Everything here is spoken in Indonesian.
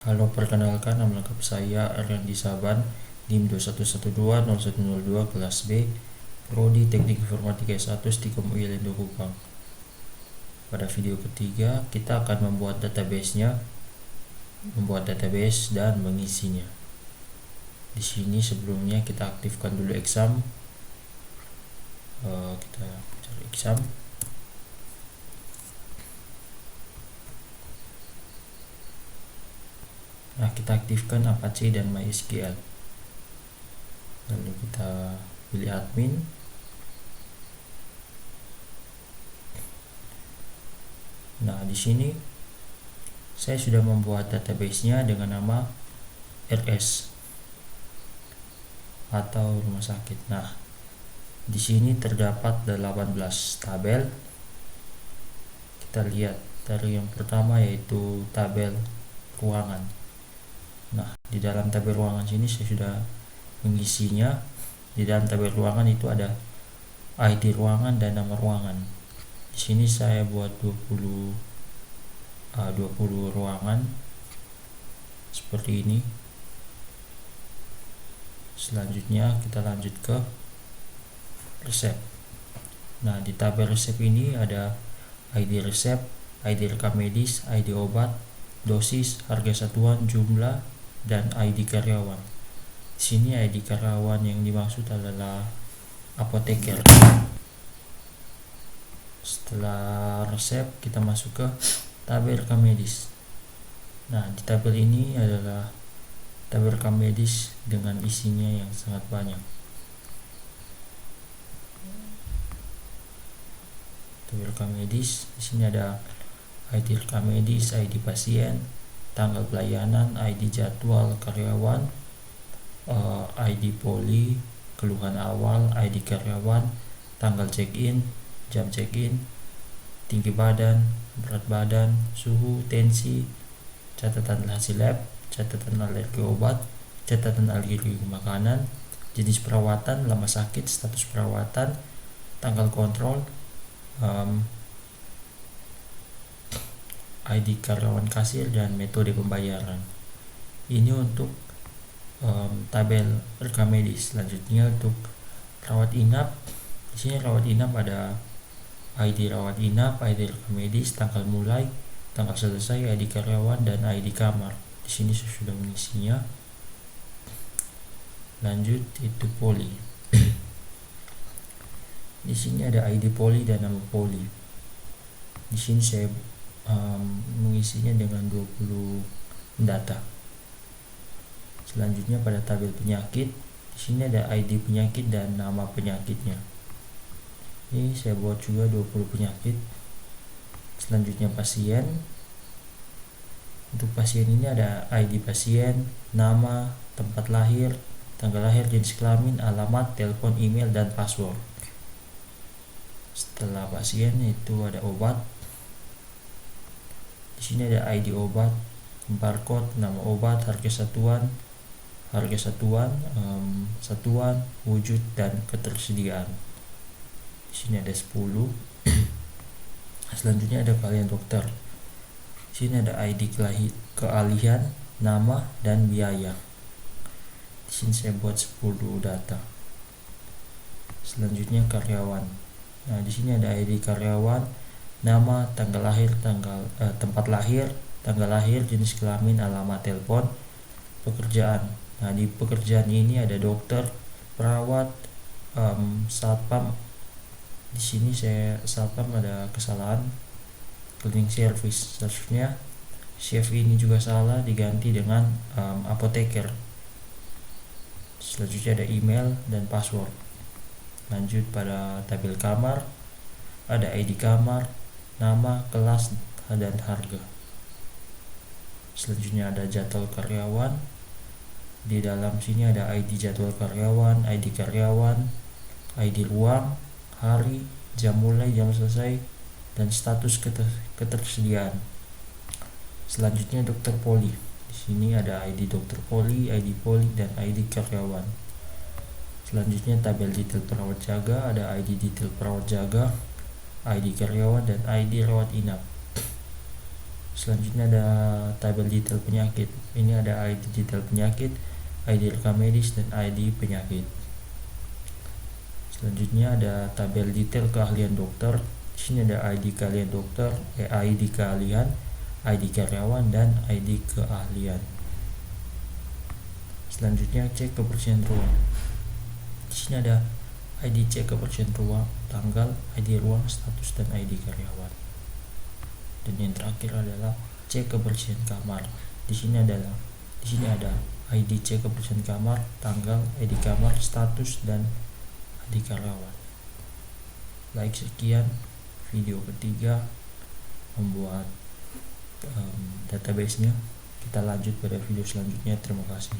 Halo, perkenalkan, nama lengkap saya Aryan Saban, NIM 21120102 kelas B, Prodi Teknik Informatika S1 Stikom UI Lendo Kupang. Pada video ketiga, kita akan membuat database dan mengisinya. Di sini sebelumnya kita aktifkan dulu exam. Kita cari exam. Nah, kita aktifkan Apache dan MySQL. Lalu kita pilih admin. Nah, di sini saya sudah membuat database-nya dengan nama RS atau rumah sakit. Nah, di sini terdapat 18 tabel. Kita lihat dari yang pertama yaitu tabel ruangan. Nah, di dalam tabel ruangan sini saya sudah mengisinya. Di dalam tabel ruangan itu ada ID ruangan dan nama ruangan. Di sini saya buat 20 ruangan seperti ini. Selanjutnya kita lanjut ke resep. Nah, di tabel resep ini ada ID resep, ID rekam medis, ID obat, dosis, harga satuan, jumlah, dan ID karyawan. Di sini ID karyawan yang dimaksud adalah apoteker. Setelah resep, kita masuk ke tabel rekam medis. Nah, di tabel ini adalah tabel rekam medis dengan isinya yang sangat banyak. Tabel rekam medis, di sini ada ID rekam medis, ID pasien, tanggal pelayanan, ID jadwal karyawan, ID poli, keluhan awal, ID karyawan, tanggal check-in, jam check-in, tinggi badan, berat badan, suhu, tensi, catatan hasil lab, catatan alergi obat, catatan alergi makanan, jenis perawatan, lama sakit, status perawatan, tanggal kontrol, ID karyawan kasir, dan metode pembayaran. Ini untuk tabel rekam medis. Selanjutnya untuk rawat inap. Di sini rawat inap ada ID rawat inap, ID rekam medis, tanggal mulai, tanggal selesai, ID karyawan, dan ID kamar. Di sini saya sudah mengisinya. Lanjut itu poli. Di sini ada ID poli dan nama poli. Di sini saya mengisinya dengan 20 data. Selanjutnya pada tabel penyakit, di sini ada ID penyakit dan nama penyakitnya. Ini saya buat juga 20 penyakit. Selanjutnya pasien. Untuk pasien ini ada ID pasien, nama, tempat lahir, tanggal lahir, jenis kelamin, alamat, telepon, email, dan password. Setelah pasien itu ada obat. Di sini ada ID obat, barcode, nama obat, harga satuan, satuan, wujud, dan ketersediaan. Di sini ada 10. Selanjutnya ada keahlian dokter. Di sini ada ID keahlian, nama, dan biaya. Di sini saya buat 10 data. Selanjutnya karyawan. Nah, di sini ada ID karyawan, nama, tanggal lahir, tempat lahir, tanggal lahir, jenis kelamin, alamat, telepon, pekerjaan. Nah, di pekerjaan ini ada dokter, perawat, satpam. Di sini saya satpam ada kesalahan, cleaning service. Selanjutnya chef ini juga salah, diganti dengan apoteker. Selanjutnya ada email dan password. Lanjut pada tabel kamar, ada ID kamar, nama, kelas, dan harga. Selanjutnya ada jadwal karyawan. Di dalam sini ada ID jadwal karyawan, ID karyawan, ID ruang, hari, jam mulai, jam selesai, dan status ketersediaan. Selanjutnya dokter poli. Di sini ada ID dokter poli, ID poli, dan ID karyawan. Selanjutnya tabel detail perawat jaga, ada ID detail perawat jaga, ID karyawan, dan ID rawat inap. Selanjutnya ada tabel detail penyakit. Ini ada ID detail penyakit, ID rekam medis, dan ID penyakit. Selanjutnya ada tabel detail keahlian dokter. Di sini ada ID keahlian dokter, ID keahlian, ID karyawan, dan ID keahlian. Selanjutnya cek kebersihan ruang. Di sini ada ID cek kebersihan ruang, tanggal, ID ruang, status, dan ID karyawan. Dan yang terakhir adalah cek kebersihan kamar. Di sini ada ID cek kebersihan kamar, tanggal, ID kamar, status, dan ID karyawan. Baik, sekian video ketiga membuat database-nya. Kita lanjut pada video selanjutnya. Terima kasih.